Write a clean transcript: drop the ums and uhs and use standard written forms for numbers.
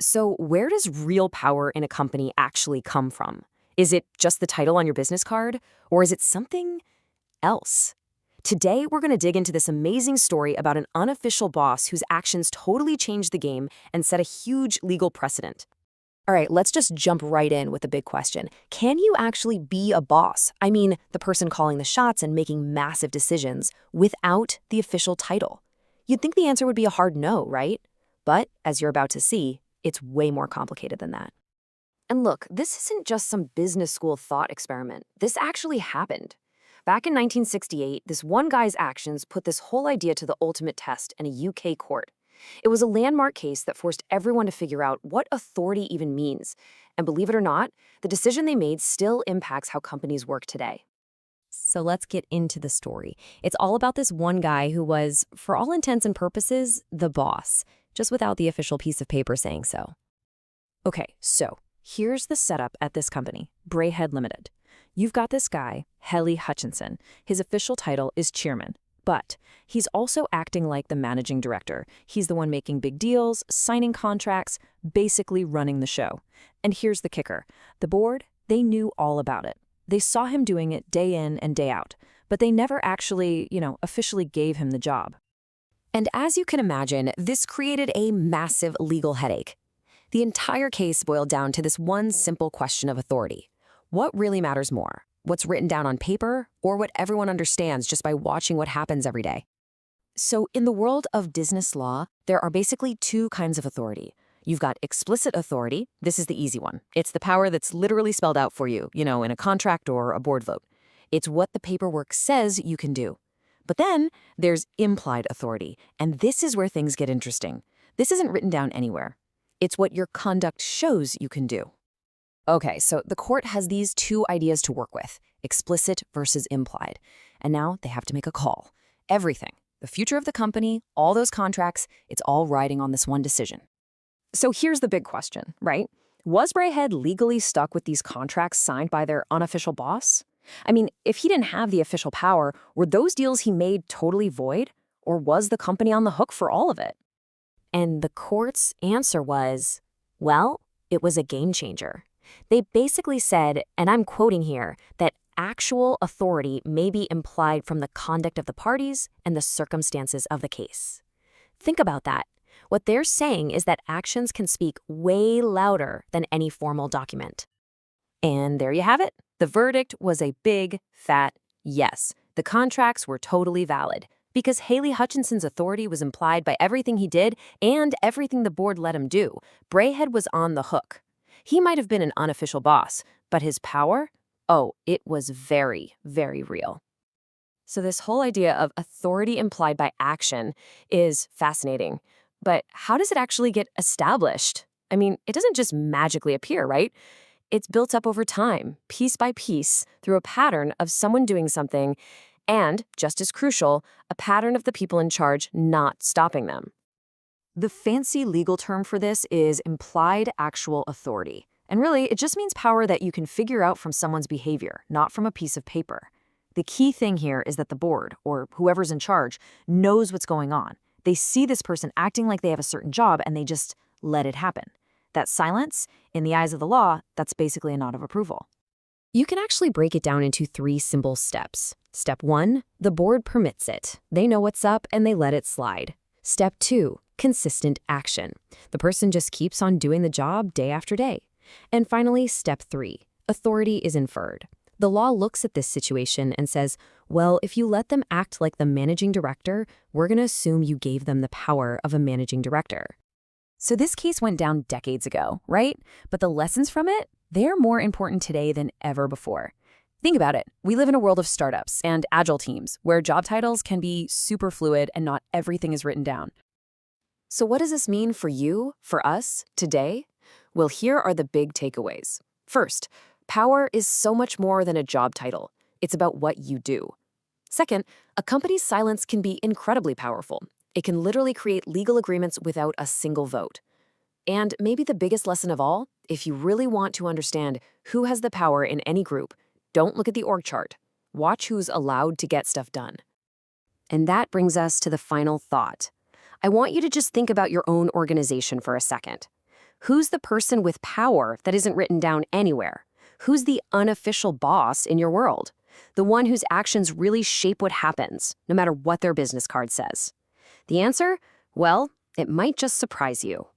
So where does real power in a company actually come from? Is it just the title on your business card? Or is it something else? Today, we're going to dig into this amazing story about an unofficial boss whose actions totally changed the game and set a huge legal precedent. All right, let's just jump right in with the big question. Can you actually be a boss? I mean, the person calling the shots and making massive decisions without the official title? You'd think the answer would be a hard no, right? But as you're about to see, it's way more complicated than that. And look, this isn't just some business school thought experiment. This actually happened. Back in 1968, this one guy's actions put this whole idea to the ultimate test in a UK court. It was a landmark case that forced everyone to figure out what authority even means. And believe it or not, the decision they made still impacts how companies work today. So let's get into the story. It's all about this one guy who was, for all intents and purposes, the boss, just without the official piece of paper saying so. Okay, so here's the setup at this company, Brayhead Limited. You've got this guy, Helly Hutchinson. His official title is chairman, but he's also acting like the managing director. He's the one making big deals, signing contracts, basically running the show. And here's the kicker. The board, they knew all about it. They saw him doing it day in and day out, but they never actually, officially gave him the job. And as you can imagine, this created a massive legal headache. The entire case boiled down to this one simple question of authority. What really matters more? What's written down on paper, or what everyone understands just by watching what happens every day? So in the world of business law, there are basically two kinds of authority. You've got explicit authority. This is the easy one. It's the power that's literally spelled out for you, in a contract or a board vote. It's what the paperwork says you can do. But then there's implied authority, and this is where things get interesting. This isn't written down anywhere. It's what your conduct shows you can do. Okay, so the court has these two ideas to work with, explicit versus implied. And now they have to make a call. Everything, the future of the company, all those contracts, it's all riding on this one decision. So here's the big question, right? Was Brayhead legally stuck with these contracts signed by their unofficial boss? I mean, if he didn't have the official power, were those deals he made totally void? Or was the company on the hook for all of it? And the court's answer was, well, it was a game changer. They basically said, and I'm quoting here, that actual authority may be implied from the conduct of the parties and the circumstances of the case. Think about that. What they're saying is that actions can speak way louder than any formal document. And there you have it. The verdict was a big, fat yes. The contracts were totally valid because Helly Hutchinson's authority was implied by everything he did and everything the board let him do. Brayhead was on the hook. He might have been an unofficial boss, but his power? Oh, it was very, very real. So this whole idea of authority implied by action is fascinating. But how does it actually get established? I mean, it doesn't just magically appear, right? It's built up over time, piece by piece, through a pattern of someone doing something and, just as crucial, a pattern of the people in charge not stopping them. The fancy legal term for this is implied actual authority. And really, it just means power that you can figure out from someone's behavior, not from a piece of paper. The key thing here is that the board, or whoever's in charge, knows what's going on. They see this person acting like they have a certain job, and they just let it happen. That silence, in the eyes of the law, that's basically a nod of approval. You can actually break it down into 3 simple steps. Step 1, the board permits it. They know what's up, and they let it slide. Step 2, consistent action. The person just keeps on doing the job day after day. And finally, step 3, authority is inferred. The law looks at this situation and says, well, if you let them act like the managing director, we're going to assume you gave them the power of a managing director. So this case went down decades ago, right? But the lessons from it, they're more important today than ever before. Think about it. We live in a world of startups and agile teams where job titles can be super fluid and not everything is written down. So what does this mean for you, for us, today? Well, here are the big takeaways. First, power is so much more than a job title. It's about what you do. Second, a company's silence can be incredibly powerful. It can literally create legal agreements without a single vote. And maybe the biggest lesson of all, if you really want to understand who has the power in any group, don't look at the org chart. Watch who's allowed to get stuff done. And that brings us to the final thought. I want you to just think about your own organization for a second. Who's the person with power that isn't written down anywhere? Who's the unofficial boss in your world? The one whose actions really shape what happens, no matter what their business card says. The answer? Well, it might just surprise you.